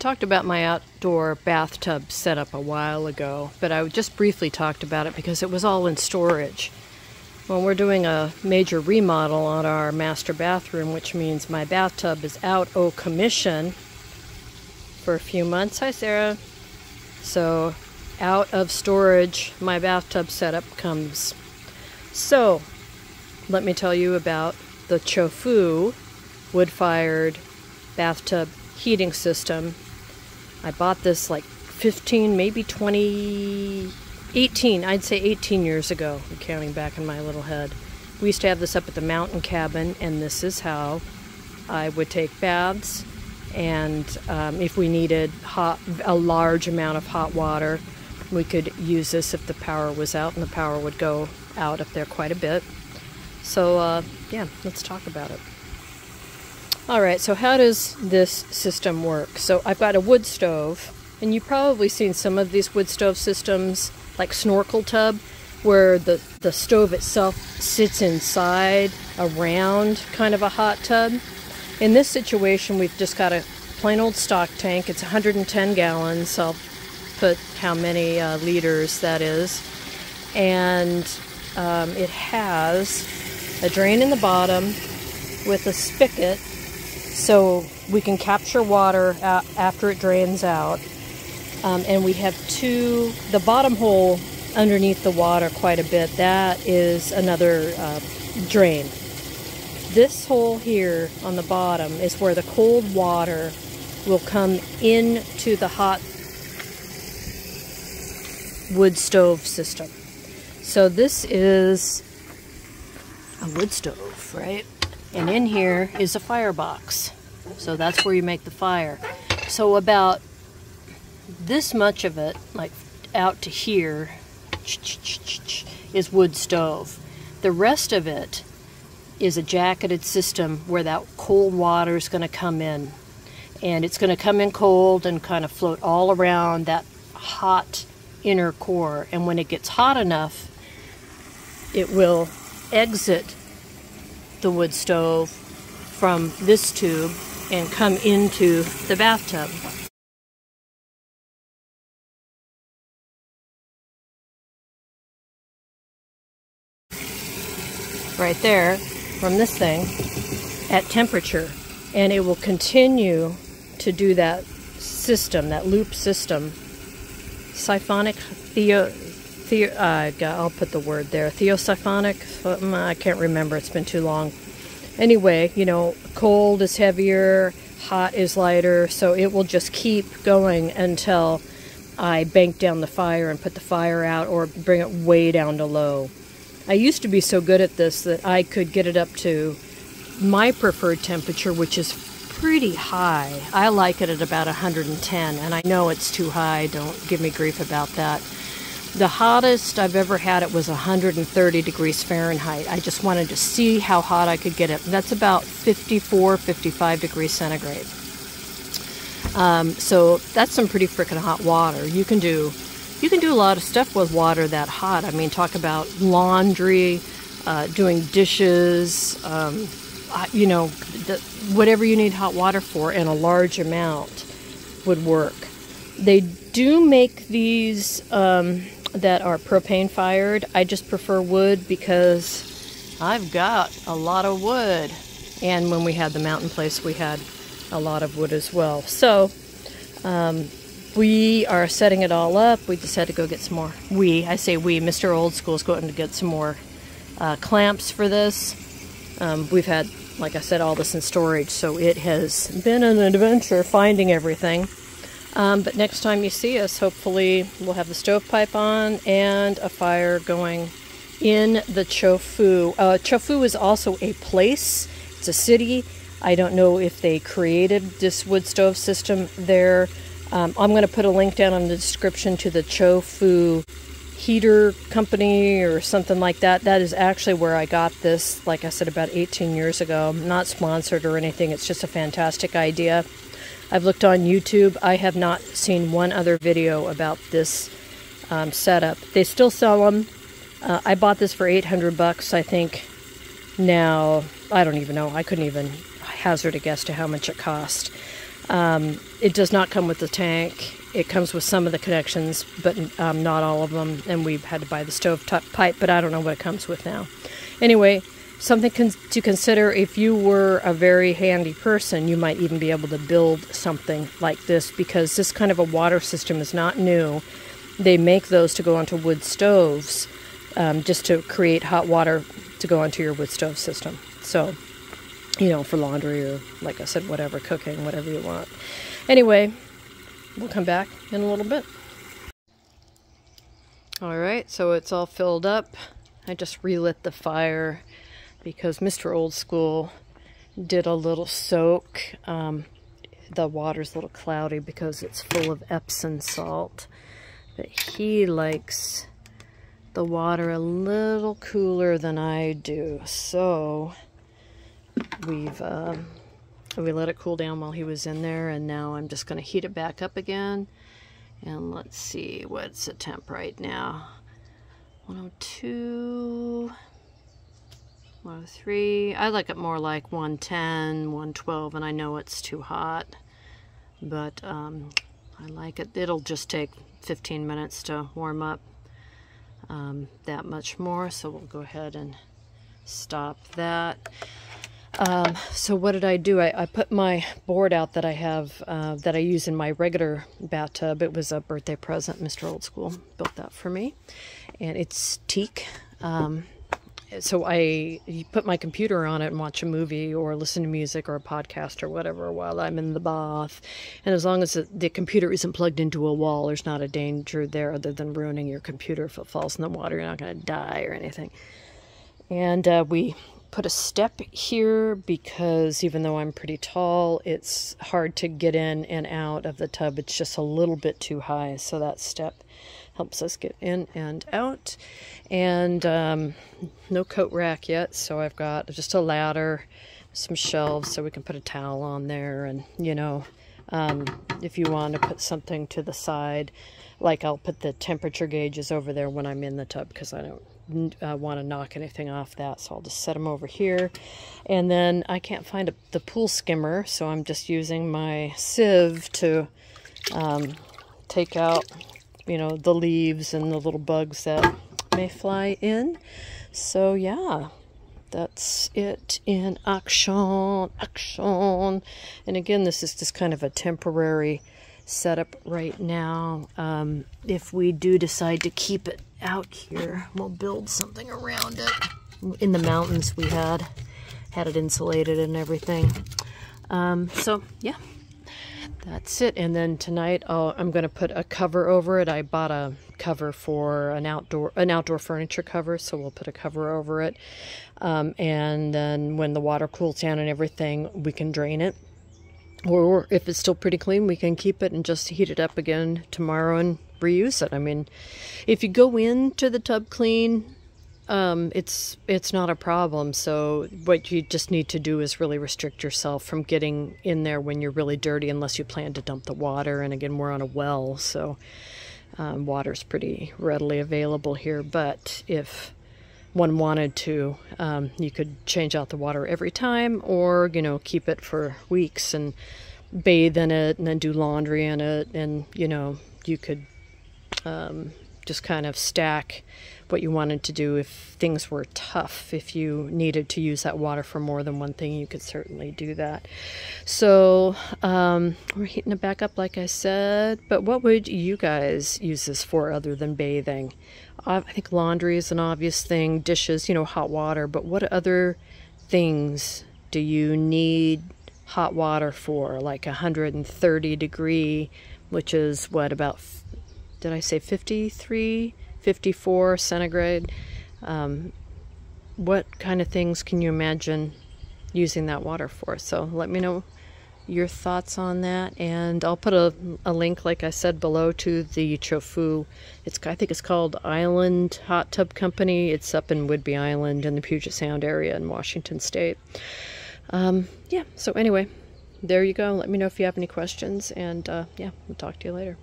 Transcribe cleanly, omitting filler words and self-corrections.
talked about my outdoor bathtub setup a while ago, but I just briefly talked about it because it was all in storage. Well, we're doing a major remodel on our master bathroom, which means my bathtub is out o' commission for a few months. Hi, Sarah. So, out of storage, my bathtub setup comes. So, let me tell you about the Chofu wood-fired bathtub heating system. I bought this like 15, maybe 18, I'd say 18 years ago. I'm counting back in my little head. We used to have this up at the mountain cabin, and this is how I would take baths. And if we needed a large amount of hot water, we could use this if the power was out, and the power would go out up there quite a bit. So yeah, let's talk about it. Alright, so how does this system work? So I've got a wood stove, and you've probably seen some of these wood stove systems, like snorkel tub, where the stove itself sits inside a round kind of a hot tub. In this situation, we've just got a plain old stock tank. It's 110 gallons. I'll put how many liters that is. And it has a drain in the bottom with a spigot, so we can capture water after it drains out. And we have the bottom hole underneath the water quite a bit. That is another drain. This hole here on the bottom is where the cold water will come into the hot wood stove system. So this is a wood stove, right? And in here is a firebox. So that's where you make the fire. So about this much of it, like out to here, is wood stove. The rest of it is a jacketed system where that cold water is going to come in. And it's going to come in cold and kind of float all around that hot inner core. And when it gets hot enough, it will exit the wood stove from this tube and come into the bathtub. Right there from this thing at temperature, and it will continue to do that system, that loop system. Siphonic, I'll put the word there, theosiphonic, I can't remember, it's been too long. Anyway, you know, cold is heavier, hot is lighter, so it will just keep going until I bank down the fire and put the fire out or bring it way down to low. I used to be so good at this that I could get it up to my preferred temperature, which is pretty high. I like it at about 110, and I know it's too high. Don't give me grief about that. The hottest I've ever had it was 130 degrees Fahrenheit. I just wanted to see how hot I could get it. That's about 54, 55 degrees centigrade. So that's some pretty freaking hot water. You can do a lot of stuff with water that hot. I mean, talk about laundry, doing dishes, you know, whatever you need hot water for, and a large amount would work. They do make these that are propane fired. I just prefer wood because I've got a lot of wood. And when we had the mountain place, we had a lot of wood as well. So we are setting it all up. We just had to go get some more. I say we, Mr. Old School is going to get some more clamps for this. We've had, like I said, all this in storage, so it has been an adventure finding everything. But next time you see us, hopefully we'll have the stovepipe on and a fire going in the Chofu. Chofu is also a place. It's a city. I don't know if they created this wood stove system there. I'm going to put a link down in the description to the Chofu heater company or something like that. That is actually where I got this, like I said, about 18 years ago. I'm not sponsored or anything. It's just a fantastic idea. I've looked on YouTube. I have not seen one other video about this setup. They still sell them. I bought this for $800, I think. Now, I don't even know. I couldn't even hazard a guess to how much it cost. It does not come with the tank. It comes with some of the connections, but not all of them. And we've had to buy the stove pipe, but I don't know what it comes with now. Anyway, something to consider if you were a very handy person. You might even be able to build something like this, because this kind of a water system is not new. They make those to go onto wood stoves, just to create hot water to go onto your wood stove system. So, you know, for laundry or, like I said, whatever, cooking, whatever you want. Anyway, we'll come back in a little bit. All right, so it's all filled up. I just relit the fire because Mr. Old School did a little soak. The water's a little cloudy because it's full of Epsom salt, but he likes the water a little cooler than I do. So we let it cool down while he was in there, and now I'm just going to heat it back up again. And let's see, what's the temp right now? 102, 103. I like it more like 110, 112, and I know it's too hot, but I like it. It'll just take 15 minutes to warm up that much more, so we'll go ahead and stop that. So what did I do? I put my board out that I have, that I use in my regular bathtub. It was a birthday present. Mr. Old School built that for me, and it's teak. So I put my computer on it and watch a movie or listen to music or a podcast or whatever while I'm in the bath. And as long as the computer isn't plugged into a wall, there's not a danger there other than ruining your computer. If it falls in the water, you're not going to die or anything. And we put a step here because even though I'm pretty tall, it's hard to get in and out of the tub. It's just a little bit too high, so that step helps us get in and out. And no coat rack yet, so I've got just a ladder, some shelves so we can put a towel on there. And you know, if you want to put something to the side, like I'll put the temperature gauges over there when I'm in the tub because I don't want to knock anything off that, so I'll just set them over here. And then I can't find the pool skimmer, so I'm just using my sieve to take out, you know, the leaves and the little bugs that may fly in. So yeah, that's it in action. And again, this is just kind of a temporary setup right now. If we do decide to keep it out here, we'll build something around it. In the mountains we had it insulated and everything. So yeah, that's it. And then tonight I'm going to put a cover over it. I bought a cover for an outdoor furniture cover, so we'll put a cover over it. And then when the water cools down and everything, we can drain it. Or if it's still pretty clean, we can keep it and just heat it up again tomorrow and reuse it. I mean, if you go into the tub clean, it's not a problem. So what you just need to do is really restrict yourself from getting in there when you're really dirty, unless you plan to dump the water. And again, we're on a well, so water's pretty readily available here. But if one wanted to, you could change out the water every time, or, you know, keep it for weeks and bathe in it and then do laundry in it. And, you know, you could just kind of stack what you wanted to do if things were tough. If you needed to use that water for more than one thing, you could certainly do that. So we're heating it back up, like I said. But what would you guys use this for other than bathing? I think laundry is an obvious thing, dishes, you know, hot water. But what other things do you need hot water for? Like 130 degree, which is what, about, did I say 53, 54 centigrade? What kind of things can you imagine using that water for? So let me know your thoughts on that, and I'll put a link, like I said, below to the Chofu. I think it's called Island Hot Tub Company. It's up in Whidbey Island in the Puget Sound area in Washington State. Yeah, so anyway, there you go. Let me know if you have any questions, and yeah, we'll talk to you later.